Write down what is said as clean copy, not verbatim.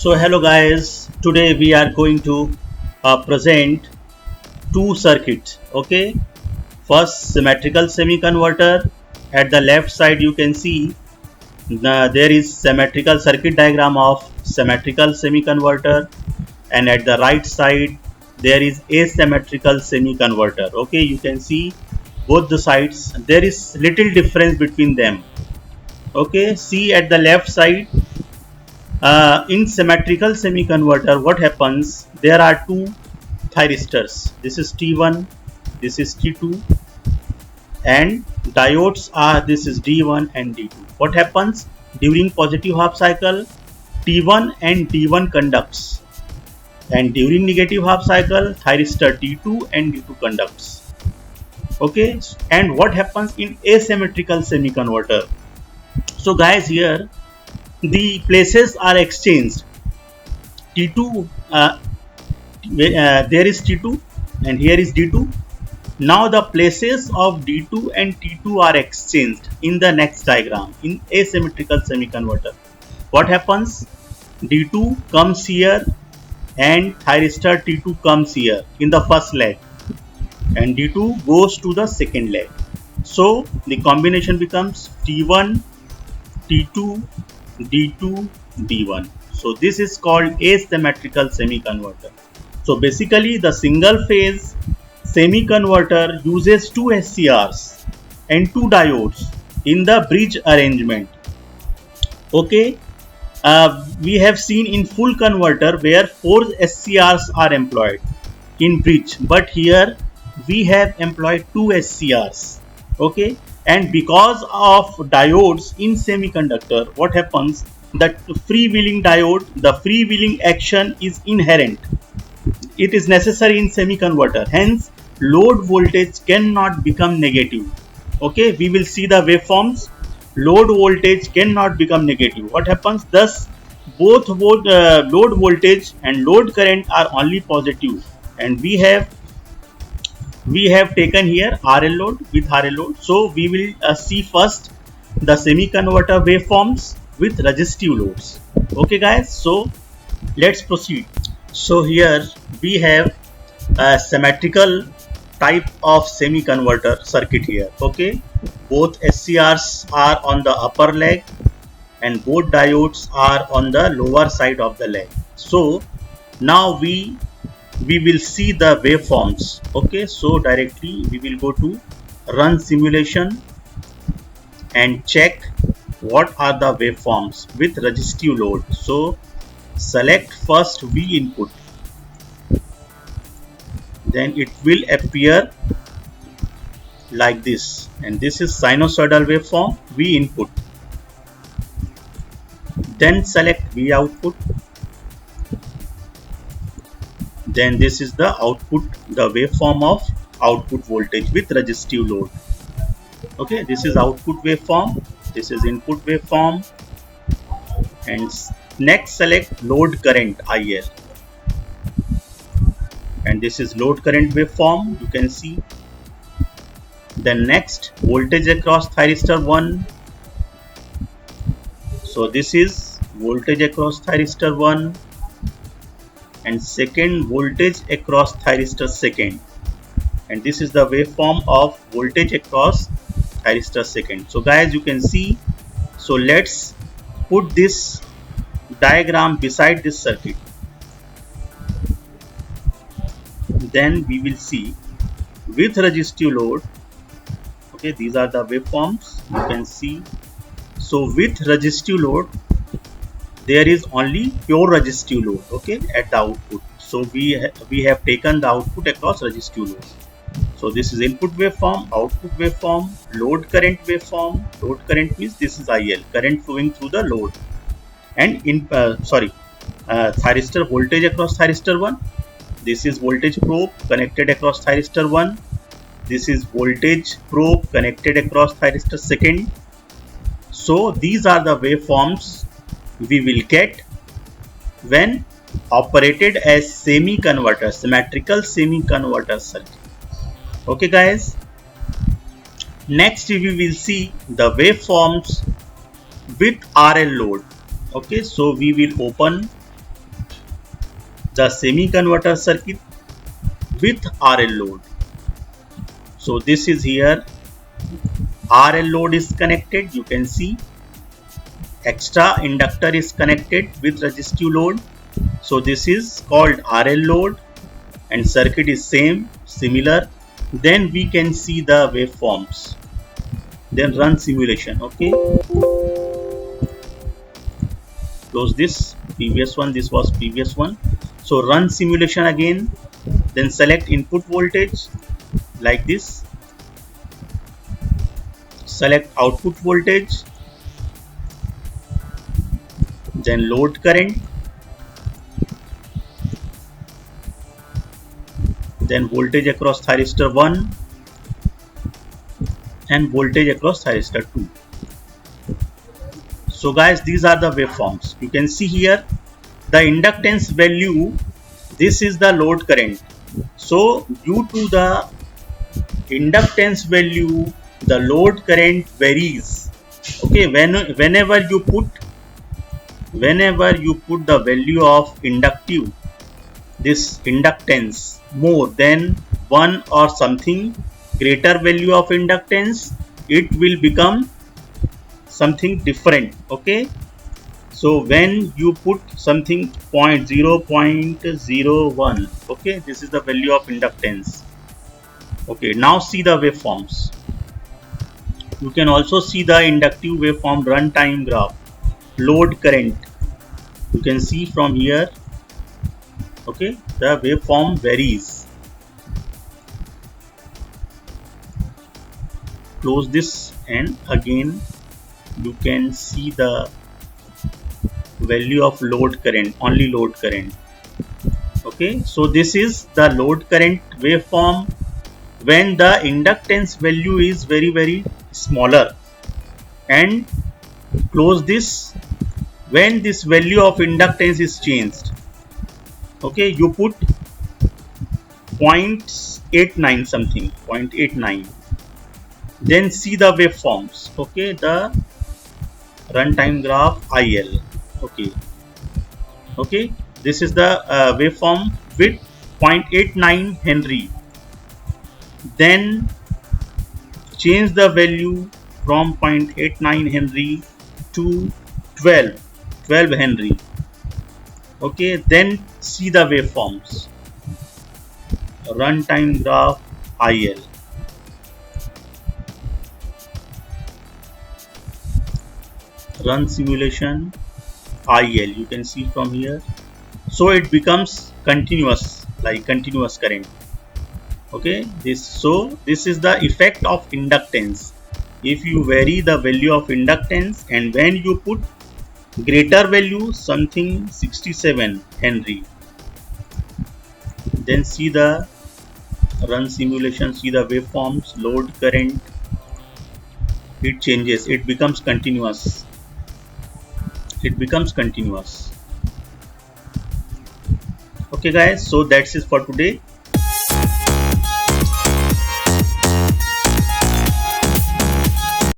So hello guys, today we are going to present two circuits. Okay, first symmetrical semi-converter. At the left side you can see there is symmetrical circuit diagram of symmetrical semi-converter, and at the right side there is asymmetrical semi-converter. Okay, you can see both the sides. There is little difference between them. Okay, see at the left side. In symmetrical semi-converter, what happens? There are two thyristors. This is T1, this is T2, and diodes are this is D1 and D2. What happens during positive half cycle? T1 and D1 conducts, and during negative half cycle, thyristor T2 and D2 conducts. Okay, and what happens in asymmetrical semi-converter? So guys, here the places are exchanged. T2 there is T2 and here is D2. Now the places of D2 and T2 are exchanged in the next diagram in asymmetrical semi-converter. What happens? D2 comes here and thyristor T2 comes here in the first leg, and D2 goes to the second leg. So the combination becomes T1, T2, D2, D1. So this is called asymmetrical semi-converter. So basically the single phase semi-converter uses two SCRs and two diodes in the bridge arrangement. Okay, we have seen in full converter where 4 SCRs are employed in bridge, but here we have employed 2 SCRs. Okay, and because of diodes in semiconductor, what happens? That freewheeling diode, the freewheeling action is inherent. It is necessary in semi-converter. Hence, load voltage cannot become negative. Okay, we will see the waveforms. Load voltage cannot become negative. What happens? Thus, both load voltage and load current are only positive, and we have taken here RL load with RL load. So we will see first the semi-converter waveforms with resistive loads. Okay guys, so let's proceed. So here we have a symmetrical type of semi-converter circuit here. Okay, both SCRs are on the upper leg and both diodes are on the lower side of the leg. So now we will see the waveforms. Okay, so directly we will go to run simulation and check what are the waveforms with resistive load. So select first V input, then it will appear like this, and this is sinusoidal waveform V input. Then select V output, then this is the output, the waveform of output voltage with resistive load. Okay, this is output waveform, this is input waveform, and next select load current IL, and this is load current waveform, you can see. Then next voltage across thyristor 1. So this is voltage across thyristor 1, and second voltage across thyristor 2, and this is the waveform of voltage across thyristor 2. So guys, you can see. So let's put this diagram beside this circuit, then we will see with resistive load. Okay, these are the waveforms, you can see. So with resistive load there is only pure resistive load, okay, at the output. So we have taken the output across resistive load. So this is input waveform, output waveform, load current waveform. Load current means this is IL, current flowing through the load, and thyristor voltage across thyristor 1. This is voltage probe connected across thyristor 1. This is voltage probe connected across thyristor 2. So these are the waveforms we will get when operated as semi-converter, symmetrical semi-converter circuit. Okay guys, next we will see the waveforms with RL load. Okay, so we will open the semi-converter circuit with RL load. So this is here, RL load is connected, you can see extra inductor is connected with resistive load. So this is called RL load and circuit is similar. Then we can see the waveforms. Then run simulation. Okay, close this. Previous one, this was previous one. So run simulation again. Then select input voltage like this. Select output voltage. Then load current. Then voltage across thyristor 1 and voltage across thyristor 2. So guys, these are the waveforms. You can see here the inductance value, this is the load current. So due to the inductance value, the load current varies. Okay, whenever you put the value of inductive, this inductance more than 1 or something greater value of inductance, it will become something different. Okay, so when you put something 0.01, okay, this is the value of inductance. Okay, now see the waveforms. You can also see the inductive waveform runtime graph, load current. You can see from here. Okay, the waveform varies. Close this and again you can see the value of load current, only load current. Okay, so this is the load current waveform when the inductance value is very smaller, and close this when this value of inductance is changed. Okay, you put 0.89 something, 0.89. Then see the waveforms. Okay, the runtime graph IL. Okay, this is the waveform with 0.89 Henry. Then change the value from 0.89 Henry to 12 Henry. Okay, then see the waveforms. Runtime graph IL. Run simulation IL. You can see from here. So it becomes continuous, like continuous current. Okay, this is the effect of inductance. If you vary the value of inductance and when you put greater value, something 67 Henry, then see the run simulation, see the waveforms, load current, it changes, it becomes continuous. Okay guys, so that's it for today.